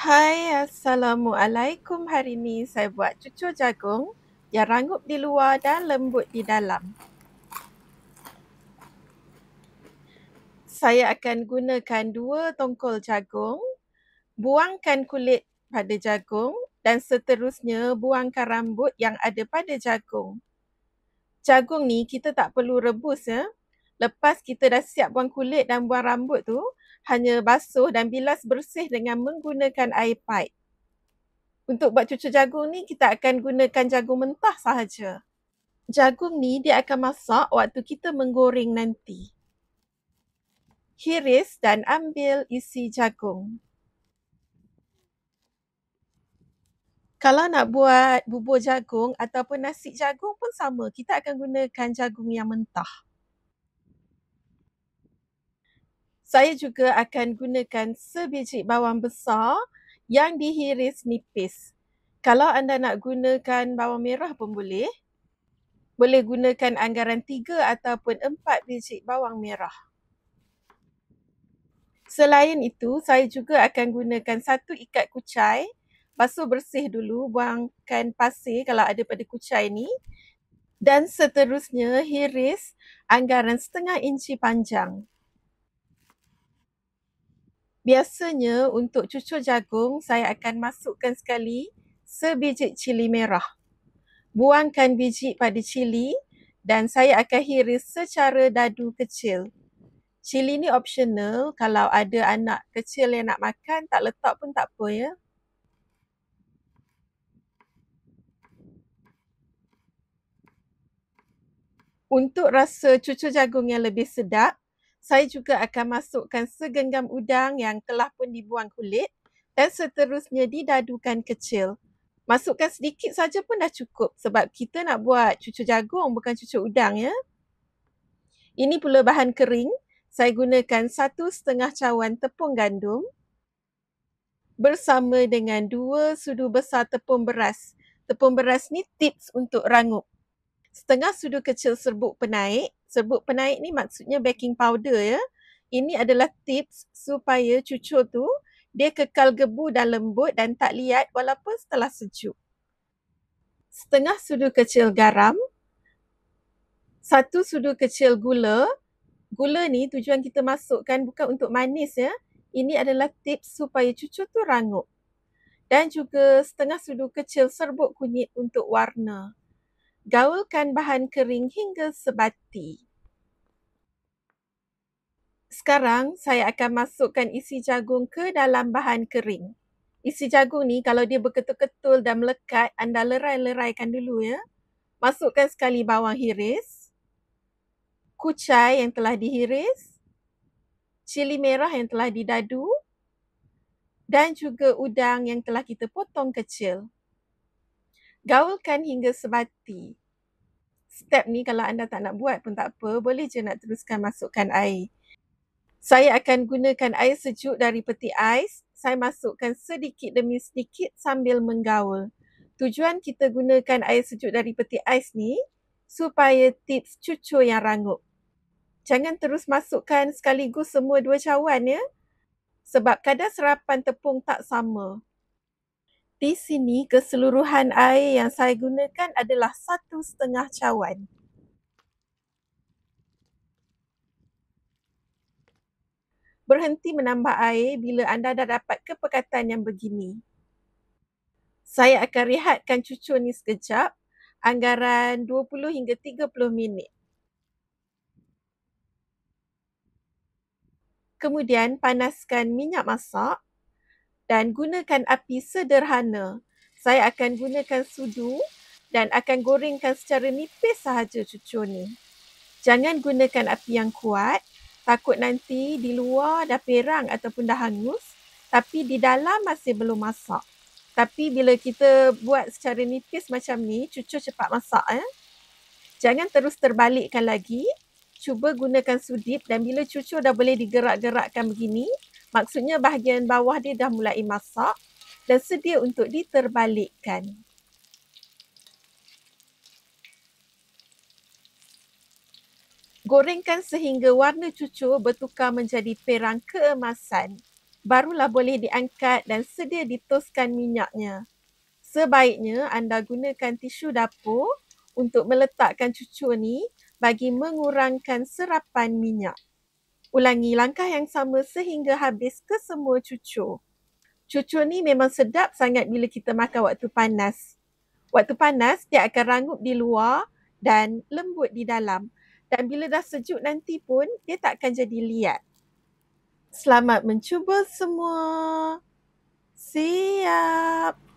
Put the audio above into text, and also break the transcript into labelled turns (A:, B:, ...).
A: Hai, Assalamualaikum. Hari ni saya buat cucur jagung yang rangup di luar dan lembut di dalam. Saya akan gunakan 2 tongkol jagung, buangkan kulit pada jagung dan seterusnya buangkan rambut yang ada pada jagung. Jagung ni kita tak perlu rebus ya. Lepas kita dah siap buang kulit dan buang rambut tu, hanya basuh dan bilas bersih dengan menggunakan air paip. Untuk buat cucur jagung ni, kita akan gunakan jagung mentah sahaja. Jagung ni dia akan masak waktu kita menggoreng nanti. Hiris dan ambil isi jagung. Kalau nak buat bubur jagung ataupun nasi jagung pun sama, kita akan gunakan jagung yang mentah. Saya juga akan gunakan sebiji bawang besar yang dihiris nipis. Kalau anda nak gunakan bawang merah pun boleh. Boleh gunakan anggaran 3 ataupun 4 biji bawang merah. Selain itu, saya juga akan gunakan 1 ikat kucai. Basuh bersih dulu, buangkan pasir kalau ada pada kucai ni. Dan seterusnya hiris anggaran setengah inci panjang. Biasanya untuk cucur jagung, saya akan masukkan sekali sebiji cili merah. Buangkan biji pada cili dan saya akan hiris secara dadu kecil. Cili ni optional, kalau ada anak kecil yang nak makan, tak letak pun tak apa ya. Untuk rasa cucur jagung yang lebih sedap, saya juga akan masukkan segenggam udang yang telah pun dibuang kulit dan seterusnya didadukan kecil. Masukkan sedikit saja pun dah cukup sebab kita nak buat cucur jagung bukan cucur udang ya. Ini pula bahan kering. Saya gunakan 1,5 cawan tepung gandum bersama dengan 2 sudu besar tepung beras. Tepung beras ni tips untuk rangup. Setengah sudu kecil serbuk penaik. Serbuk penaik ni maksudnya baking powder ya. Ini adalah tips supaya cucur tu dia kekal gebu dan lembut dan tak liat walaupun setelah sejuk. Setengah sudu kecil garam. 1 sudu kecil gula. Gula ni tujuan kita masukkan bukan untuk manis ya. Ini adalah tips supaya cucur tu rangup. Dan juga setengah sudu kecil serbuk kunyit untuk warna. Gaulkan bahan kering hingga sebati. Sekarang saya akan masukkan isi jagung ke dalam bahan kering. Isi jagung ni kalau dia berketul-ketul dan melekat, anda lerai-leraikan dulu ya. Masukkan sekali bawang hiris, kucai yang telah dihiris, cili merah yang telah didadu dan juga udang yang telah kita potong kecil. Gaulkan hingga sebati. Step ni kalau anda tak nak buat pun tak apa, boleh je nak teruskan masukkan air. Saya akan gunakan air sejuk dari peti ais. Saya masukkan sedikit demi sedikit sambil menggaul. Tujuan kita gunakan air sejuk dari peti ais ni supaya tips cucur yang rangup. Jangan terus masukkan sekaligus semua 2 cawan ya. Sebab kadar serapan tepung tak sama. Di sini keseluruhan air yang saya gunakan adalah 1,5 cawan. Berhenti menambah air bila anda dah dapat kepekatan yang begini. Saya akan rehatkan cucur ni sekejap, anggaran 20 hingga 30 minit. Kemudian panaskan minyak masak dan gunakan api sederhana. Saya akan gunakan sudu dan akan gorengkan secara nipis sahaja cucur ni. Jangan gunakan api yang kuat, takut nanti di luar dah perang ataupun dah hangus, tapi di dalam masih belum masak. Tapi bila kita buat secara nipis macam ni, cucur cepat masak. Jangan terus terbalikkan lagi. Cuba gunakan sudip dan bila cucur dah boleh digerak-gerakkan begini, maksudnya bahagian bawah dia dah mulai masak dan sedia untuk diterbalikkan. Gorengkan sehingga warna cucur bertukar menjadi perang keemasan. barulah boleh diangkat dan sedia ditoskan minyaknya. Sebaiknya anda gunakan tisu dapur untuk meletakkan cucur ni bagi mengurangkan serapan minyak. Ulangi langkah yang sama sehingga habis kesemua cucur. Cucur ni memang sedap sangat bila kita makan waktu panas. Waktu panas, dia akan rangup di luar dan lembut di dalam. Dan bila dah sejuk nanti pun, dia tak akan jadi liat. Selamat mencuba semua. Siap.